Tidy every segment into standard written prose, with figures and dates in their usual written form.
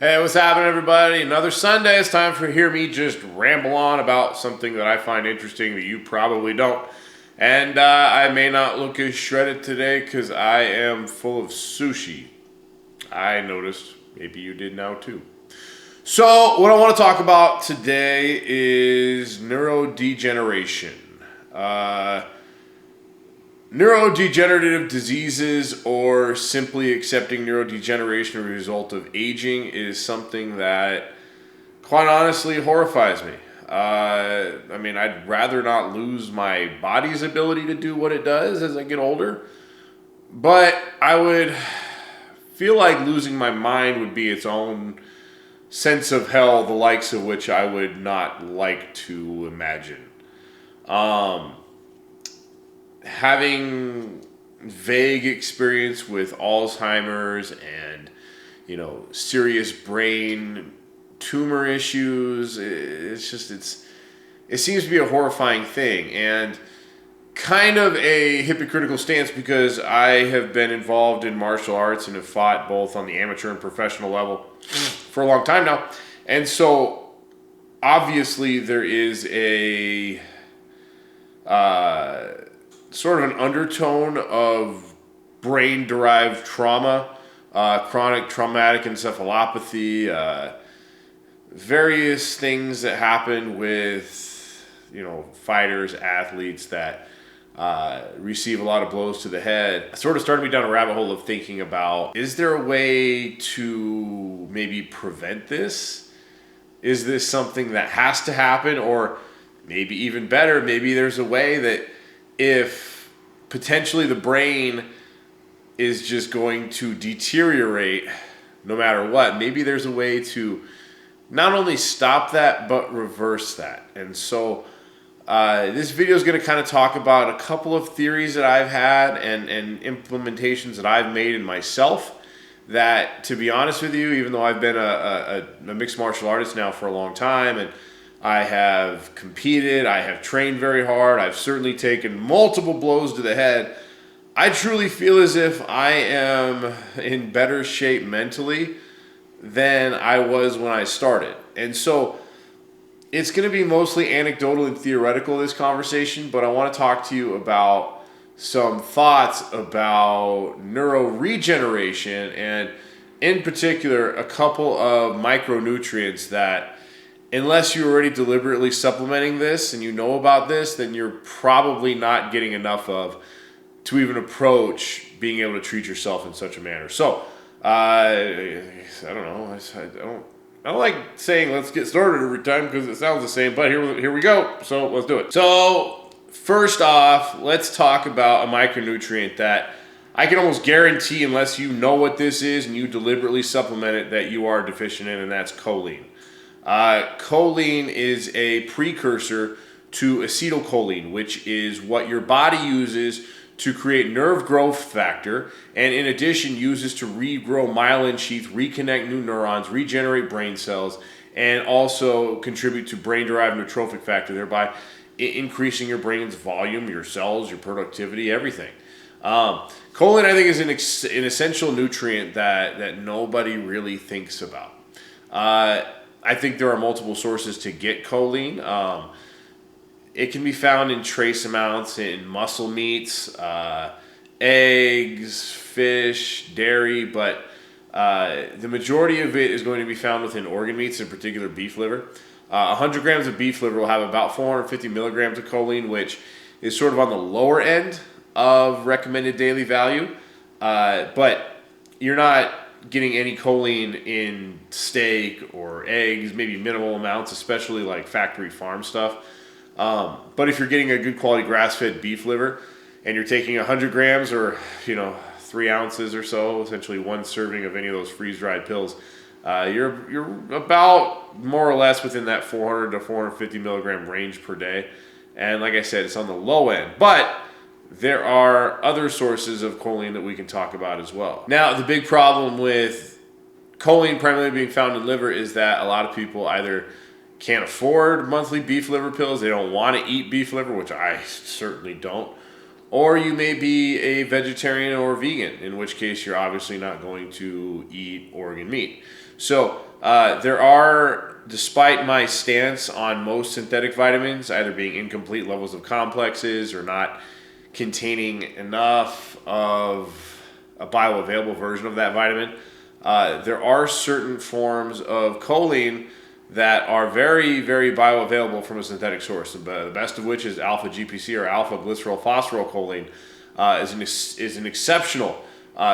Hey, what's happening, everybody? Another Sunday. It's time for hear me just ramble on about something that I find interesting that you probably don't. And I may not look as shredded today because I am full of sushi. I noticed. Maybe you did now too. So, what I want to talk about today is neurodegeneration. Uh, Neurodegenerative diseases, or simply accepting neurodegeneration as a result of aging, is something that, quite honestly, horrifies me. I'd rather not lose my body's ability to do what it does as I get older, but I would feel like losing my mind would be its own sense of hell, the likes of which I would not like to imagine. Um, Having vague experience with Alzheimer's and serious brain tumor issues, it seems to be a horrifying thing, and kind of a hypocritical stance because I have been involved in martial arts and have fought both on the amateur and professional level for a long time now. And so obviously there is a sort of an undertone of brain-derived trauma, chronic traumatic encephalopathy, various things that happen with, fighters, athletes that receive a lot of blows to the head. Sort of started me down a rabbit hole of thinking about, is there a way to maybe prevent this? Is this something that has to happen? Or maybe even better, maybe there's a way that if potentially the brain is just going to deteriorate no matter what, maybe there's a way to not only stop that, but reverse that. And so this video is going to kind of talk about a couple of theories that I've had and implementations that I've made in myself that, to be honest with you, even though I've been a mixed martial artist now for a long time, and I have competed, I have trained very hard, I've certainly taken multiple blows to the head, I truly feel as if I am in better shape mentally than I was when I started. And so it's going to be mostly anecdotal and theoretical, this conversation, but I want to talk to you about some thoughts about neuroregeneration, and in particular a couple of micronutrients that, unless you're already deliberately supplementing this and you know about this, then you're probably not getting enough of to even approach being able to treat yourself in such a manner. So, I don't know. I don't like saying let's get started every time because it sounds the same, but here we go. So let's do it. So first off, let's talk about a micronutrient that I can almost guarantee, unless you know what this is and you deliberately supplement it, that you are deficient in, and that's choline. Choline is a precursor to acetylcholine, which is what your body uses to create nerve growth factor, and in addition uses to regrow myelin sheath, reconnect new neurons, regenerate brain cells, and also contribute to brain-derived nootropic factor, thereby increasing your brain's volume, your cells, your productivity, everything. Choline, I think, is an essential nutrient that nobody really thinks about. I think there are multiple sources to get choline. It can be found in trace amounts in muscle meats, eggs, fish, dairy, but the majority of it is going to be found within organ meats, in particular beef liver. 100 grams of beef liver will have about 450 milligrams of choline, which is sort of on the lower end of recommended daily value, but you're not getting any choline in steak or eggs, maybe minimal amounts, especially like factory farm stuff. But if you're getting a good quality grass-fed beef liver and you're taking 100 grams or 3 ounces or so, essentially one serving of any of those freeze-dried pills, you're about more or less within that 400 to 450 milligram range per day. And like I said, it's on the low end, but there are other sources of choline that we can talk about as well. Now, the big problem with choline primarily being found in liver is that a lot of people either can't afford monthly beef liver pills, they don't want to eat beef liver, which I certainly don't, or you may be a vegetarian or vegan, in which case you're obviously not going to eat organ meat. So there are, despite my stance on most synthetic vitamins either being incomplete levels of complexes or not containing enough of a bioavailable version of that vitamin, there are certain forms of choline that are very, very bioavailable from a synthetic source. The best of which is alpha GPC, or alpha glycerol phosphorylcholine, is an exceptional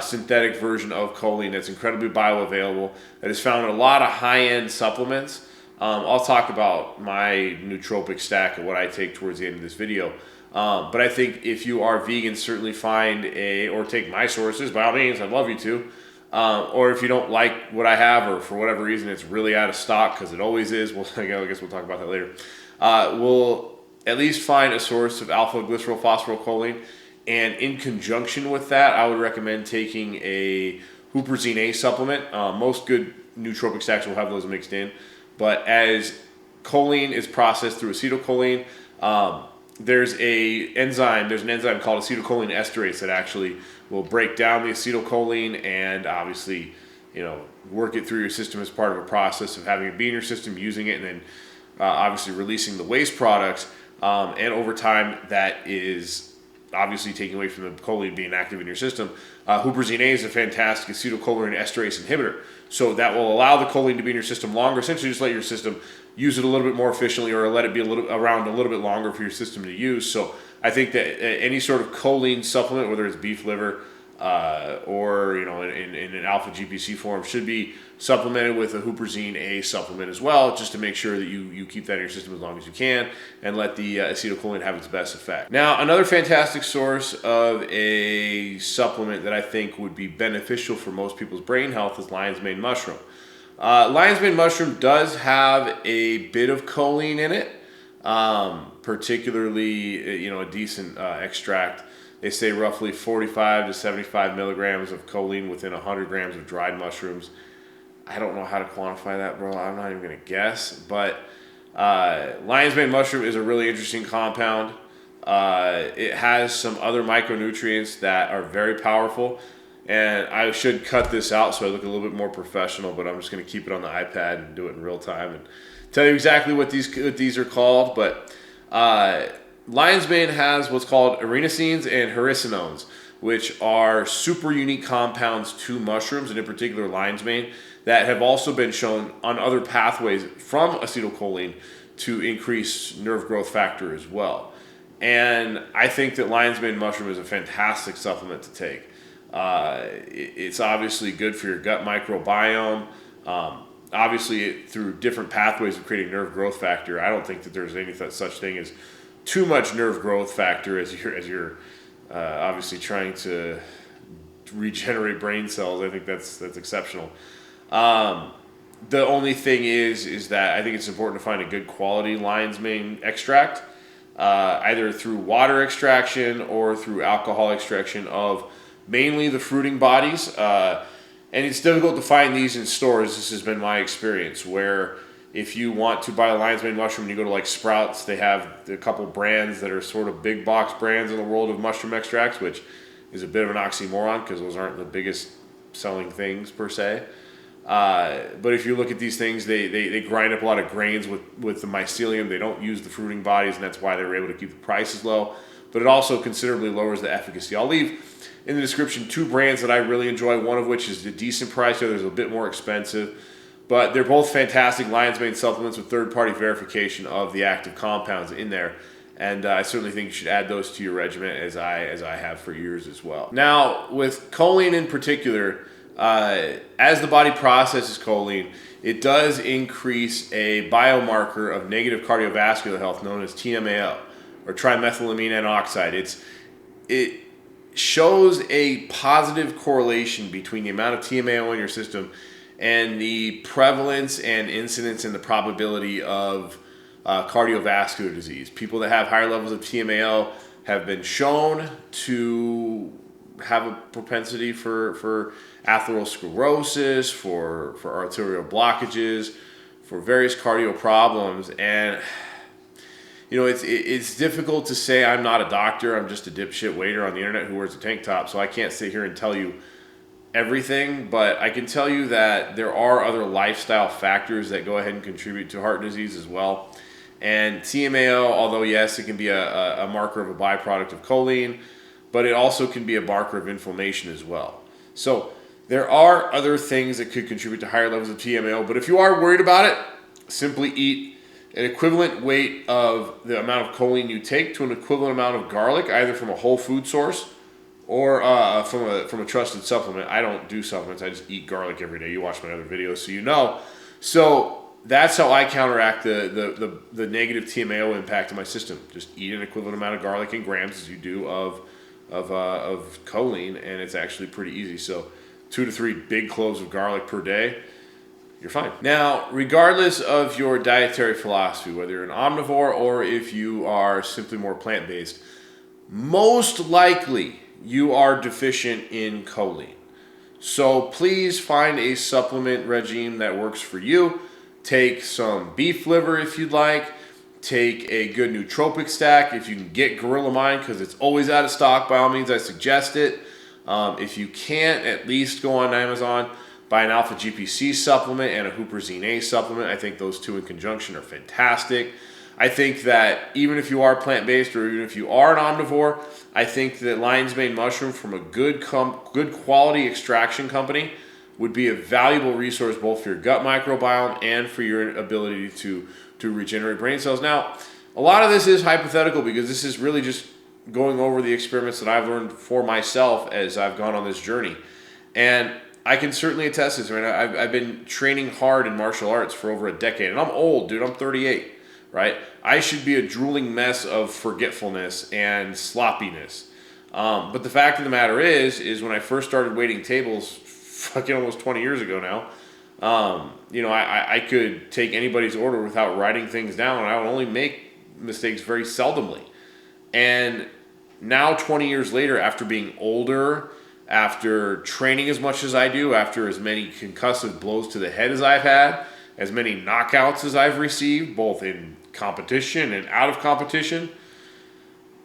synthetic version of choline that's incredibly bioavailable, that is found in a lot of high-end supplements. I'll talk about my nootropic stack and what I take towards the end of this video. But I think if you are vegan, certainly find or take my sources, by all means, I'd love you to. Or if you don't like what I have, or for whatever reason it's really out of stock, because it always is, I guess we'll talk about that later. We'll at least find a source of alpha glycerol phosphorylcholine, and in conjunction with that, I would recommend taking a huperzine A supplement. Most good nootropic stacks will have those mixed in, but as choline is processed through acetylcholine, there's an enzyme called acetylcholine esterase that actually will break down the acetylcholine and obviously, work it through your system as part of a process of having it be in your system, using it, and then obviously releasing the waste products. And over time, that is obviously taking away from the choline being active in your system. Huperzine A is a fantastic acetylcholine esterase inhibitor. So that will allow the choline to be in your system longer. Essentially just let your system use it a little bit more efficiently, or let it be around a little bit longer for your system to use. So I think that any sort of choline supplement, whether it's beef liver or in an alpha GPC form, should be supplemented with a huperzine A supplement as well, just to make sure that you keep that in your system as long as you can and let the acetylcholine have its best effect. Now, another fantastic source of a supplement that I think would be beneficial for most people's brain health is lion's mane mushroom. Lion's mane mushroom does have a bit of choline in it, particularly a decent extract. They say roughly 45 to 75 milligrams of choline within 100 grams of dried mushrooms. I don't know how to quantify that, bro. I'm not even going to guess. But lion's mane mushroom is a really interesting compound. It has some other micronutrients that are very powerful. And I should cut this out so I look a little bit more professional, but I'm just going to keep it on the iPad and do it in real time and tell you exactly what these are called. But lion's mane has what's called arenosines and hericinones, which are super unique compounds to mushrooms, and in particular lion's mane, that have also been shown on other pathways from acetylcholine to increase nerve growth factor as well. And I think that lion's mane mushroom is a fantastic supplement to take. It's obviously good for your gut microbiome. Obviously, through different pathways of creating nerve growth factor, I don't think that there's any such thing as too much nerve growth factor as you're obviously trying to regenerate brain cells. I think that's exceptional. The only thing is that I think it's important to find a good quality lion's mane extract, either through water extraction or through alcohol extraction of mainly the fruiting bodies. And it's difficult to find these in stores. This has been my experience, where if you want to buy a lion's mane mushroom and you go to like Sprouts, they have a couple brands that are sort of big box brands in the world of mushroom extracts, which is a bit of an oxymoron because those aren't the biggest selling things per se. But if you look at these things, they grind up a lot of grains with the mycelium. They don't use the fruiting bodies, and that's why they were able to keep the prices low. But it also considerably lowers the efficacy. I'll leave in the description 2 brands that I really enjoy, one of which is a decent price, the other is a bit more expensive. But they're both fantastic lion's mane supplements with third-party verification of the active compounds in there. And I certainly think you should add those to your regimen, as I have for years as well. Now, with choline in particular, as the body processes choline, it does increase a biomarker of negative cardiovascular health known as TMAO, or trimethylamine N oxide. It shows a positive correlation between the amount of TMAO in your system and the prevalence and incidence and the probability of cardiovascular disease. People that have higher levels of TMAO have been shown to have a propensity for atherosclerosis, for arterial blockages, for various cardio problems. And it's difficult to say. I'm not a doctor. I'm just a dipshit waiter on the internet who wears a tank top, so I can't sit here and tell you everything, but I can tell you that there are other lifestyle factors that go ahead and contribute to heart disease as well. And TMAO, although yes, it can be a marker of a byproduct of choline, but it also can be a marker of inflammation as well. So there are other things that could contribute to higher levels of TMAO, but if you are worried about it, simply eat an equivalent weight of the amount of choline you take to an equivalent amount of garlic, either from a whole food source or from a trusted supplement. I don't do supplements. I just eat garlic every day. You watch my other videos, so you know. So that's how I counteract the negative TMAO impact in my system. Just eat an equivalent amount of garlic in grams as you do of choline, and it's actually pretty easy. So 2 to 3 big cloves of garlic per day, you're fine. Now, regardless of your dietary philosophy, whether you're an omnivore or if you are simply more plant-based, most likely you are deficient in choline. So please find a supplement regime that works for you. Take some beef liver if you'd like. Take a good nootropic stack if you can get Gorilla Mind, because it's always out of stock. By all means, I suggest it. If you can't, at least go on Amazon, buy an alpha GPC supplement and a huperzine A supplement. I think those two in conjunction are fantastic. I think that even if you are plant-based or even if you are an omnivore, I think that lion's mane mushroom from a good quality extraction company would be a valuable resource both for your gut microbiome and for your ability to regenerate brain cells. Now, a lot of this is hypothetical because this is really just going over the experiments that I've learned for myself as I've gone on this journey. And I can certainly attest to this. Right? I've been training hard in martial arts for over a decade, and I'm old, dude. I'm 38, right? I should be a drooling mess of forgetfulness and sloppiness. But the fact of the matter is when I first started waiting tables, fucking almost 20 years ago now, I could take anybody's order without writing things down, and I would only make mistakes very seldomly. And now, 20 years later, after being older, after training as much as I do, after as many concussive blows to the head as I've had, as many knockouts as I've received, both in competition and out of competition,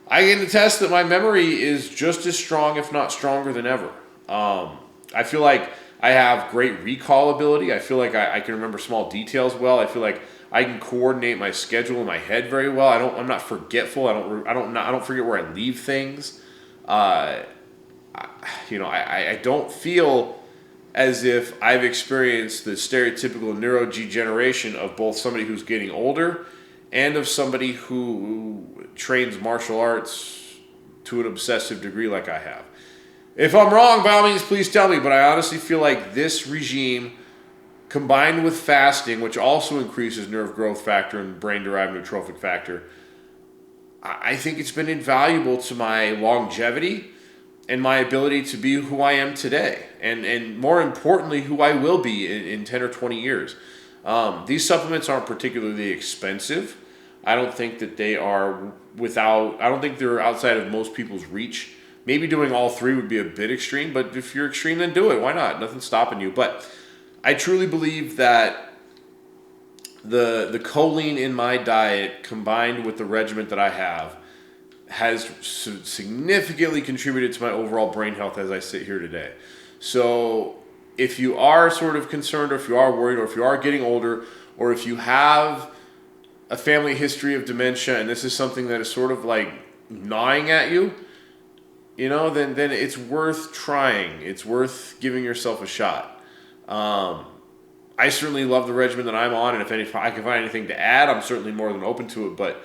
I can attest that my memory is just as strong, if not stronger than ever. I feel like I have great recall ability. I feel like I can remember small details well. I feel like I can coordinate my schedule in my head very well. I'm not forgetful. I don't forget where I leave things. I don't feel as if I've experienced the stereotypical neurodegeneration of both somebody who's getting older and of somebody who trains martial arts to an obsessive degree like I have. If I'm wrong, by all means, please tell me, but I honestly feel like this regime, combined with fasting, which also increases nerve growth factor and brain-derived neurotrophic factor, I think it's been invaluable to my longevity and my ability to be who I am today, and more importantly, who I will be in 10 or 20 years. These supplements aren't particularly expensive. I don't think that they are I don't think they're outside of most people's reach. Maybe doing all three would be a bit extreme, but if you're extreme, then do it. Why not? Nothing's stopping you. But I truly believe that the choline in my diet, combined with the regimen that I have, has significantly contributed to my overall brain health as I sit here today. So if you are sort of concerned, or if you are worried, or if you are getting older, or if you have a family history of dementia and this is something that is sort of like gnawing at you, then it's worth trying. It's worth giving yourself a shot. I certainly love the regimen that I'm on, and if I can find anything to add, I'm certainly more than open to it. But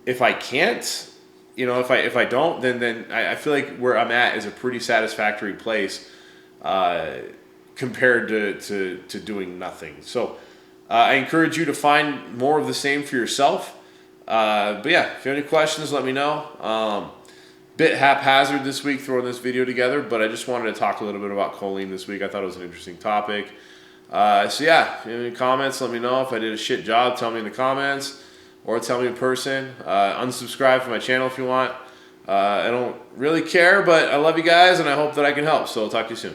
if I can't, if I don't, then I feel like where I'm at is a pretty satisfactory place compared to doing nothing. So I encourage you to find more of the same for yourself. But yeah, if you have any questions, let me know. Bit haphazard this week throwing this video together, but I just wanted to talk a little bit about choline this week. I thought it was an interesting topic. So yeah, if you have any comments, let me know. If I did a shit job, tell me in the comments or tell me in person. Unsubscribe from my channel if you want. I don't really care, but I love you guys and I hope that I can help. So I'll talk to you soon.